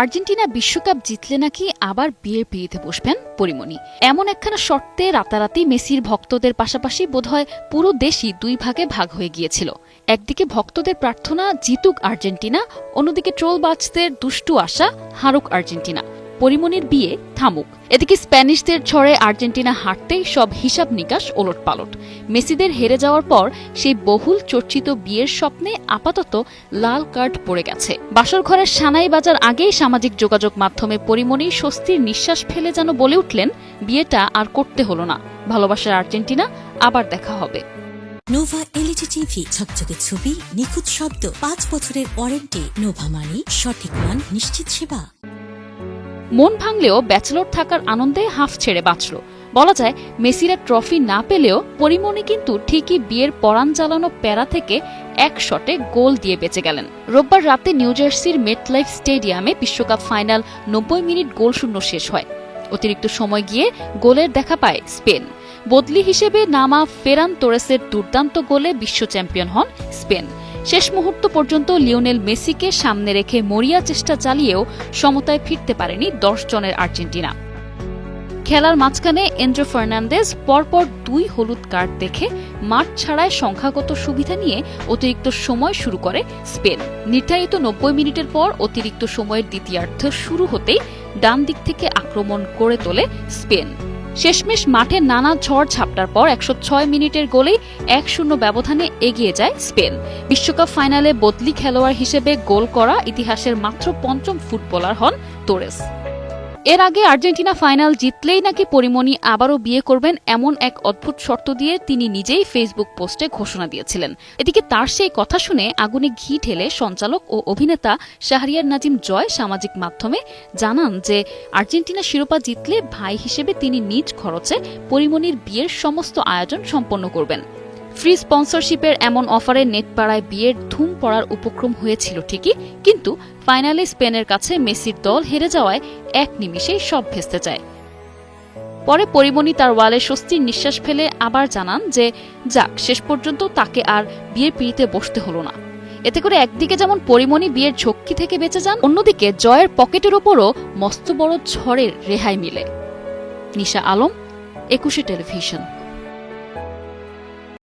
Argentina বিশ্বকাপ জিতলে নাকি আবার বিয়ের পিড়িতে বসবেন পরিমণি। এমন একখানা শর্তে রাতারাতি মেসির ভক্তদের পাশাপাশি বোধহয় পুরো দেশই দুই ভাগে ভাগ হয়ে গিয়েছিল। একদিকে ভক্তদের প্রার্থনা জিতুক আর্জেন্টিনা, অন্যদিকে ট্রোলবাজদের দুষ্টু আশা হারুক আর্জেন্টিনা, পরিমণির বিয়ে থামুক। এদিকে স্প্যানিশদের ছড়ে আর্জেন্টিনা হারতেই সব হিসাব নিকাশ ওলটপালট। মেসিদের হেরে যাওয়ার পর সেই বহুল চর্চিত বিয়ের স্বপ্নে আপাতত লাল কার্ড পড়ে গেছে। বাসর ঘরের সানাই বাজার আগেই সামাজিক যোগাযোগ মাধ্যমে পরিমণি স্বস্তির নিঃশ্বাস ফেলে যেন বলে উঠলেন, বিয়েটা আর করতে হলো না, ভালোবাসার আর্জেন্টিনা আবার দেখা হবে। নোভা এলইডি টিভি, ঝকঝকে ছবি, নিখুঁত শব্দ, 5 বছরের ওয়ারেন্টি। নোভা মানি সঠিক মান, নিশ্চিত সেবা। মন ভাঙলেও ব্যাচেলর থাকার আনন্দে হাফ ছেড়ে বাঁচল। বলা যায়, মেসিরা ট্রফি না পেলেও পরিমণি কিন্তু ঠিকই বিয়ের পরাণ জ্বালানো প্যারা থেকে এক শটে গোল দিয়ে বেঁচে গেলেন। রোববার রাতে নিউ জার্সির মেটলাইফ স্টেডিয়ামে বিশ্বকাপ ফাইনাল 90 মিনিট গোলশূন্য শেষ হয়। অতিরিক্ত সময় গিয়ে গোলের দেখা পায় স্পেন। বদলি হিসেবে নামা ফেরান তোরেসের দুর্দান্ত গোলে বিশ্ব চ্যাম্পিয়ন হন স্পেন। শেষ মুহূর্ত পর্যন্ত লিওনেল মেসিকে সামনে রেখে মরিয়া চেষ্টা চালিয়েও সমতায় ফিরতে পারেনি 10 জনের আর্জেন্টিনা। খেলার মাঝখানে এন্ড্রো ফার্নান্দেজ পরপর 2 হলুদ কার্ড দেখে মাঠ ছাড়ায় সংখ্যাগত সুবিধা নিয়ে অতিরিক্ত সময় শুরু করে স্পেন। নির্ধারিত 90 মিনিটের পর অতিরিক্ত সময়ের দ্বিতীয়ার্ধ শুরু হতেই ডান দিক থেকে আক্রমণ করে তোলে স্পেন। শেষমেশ মাঠে নানা ঝড় ঝাপটার পর 106 মিনিটের গোলেই 1-0 ব্যবধানে এগিয়ে যায় স্পেন। বিশ্বকাপ ফাইনালে বদলি খেলোয়াড় হিসেবে গোল করা ইতিহাসের মাত্র 5ম ফুটবলার হন তোরেস। এর আগে আর্জেন্টিনা ফাইনাল জিতলেই নাকি পরিমণি আবারও বিয়ে করবেন এমন এক অদ্ভুত শর্ত দিয়ে তিনি নিজেই ফেসবুক পোস্টে ঘোষণা দিয়েছিলেন। এদিকে তার সেই কথা শুনে আগুনে ঘি ঢেলে সঞ্চালক ও অভিনেতা শাহরিয়ার নাজিম জয় সামাজিক মাধ্যমে জানান যে আর্জেন্টিনা শিরোপা জিতলে ভাই হিসেবে তিনি নিজ খরচে পরিমণির বিয়ের সমস্ত আয়োজন সম্পন্ন করবেন। ফ্রি স্পন্সরশিপের এমন অফারে নেটপাড়ায় বিয়ের ধুম পড়ার উপক্রম হয়েছিল ঠিকই, কিন্তু ফাইনালে স্পেনের কাছে মেসির দল হেরে যাওয়ায় এক নিমিষেই সব ভেস্তে যায়। পরে পরিমণি তার ওয়ালে স্বস্তির নিঃশ্বাস ফেলে আবার জানান যে যাক, শেষ পর্যন্ত তাকে আর বিয়ের পিড়িতে বসতে হলো না। এতে করে একদিকে যেমন পরিমণি বিয়ের ঝক্কি থেকে বেঁচে যান, অন্যদিকে জয়ের পকেটের ওপরও মস্ত বড় ঝড়ের রেহাই মিলে। নিশা আলম, 21 টেলিভিশন।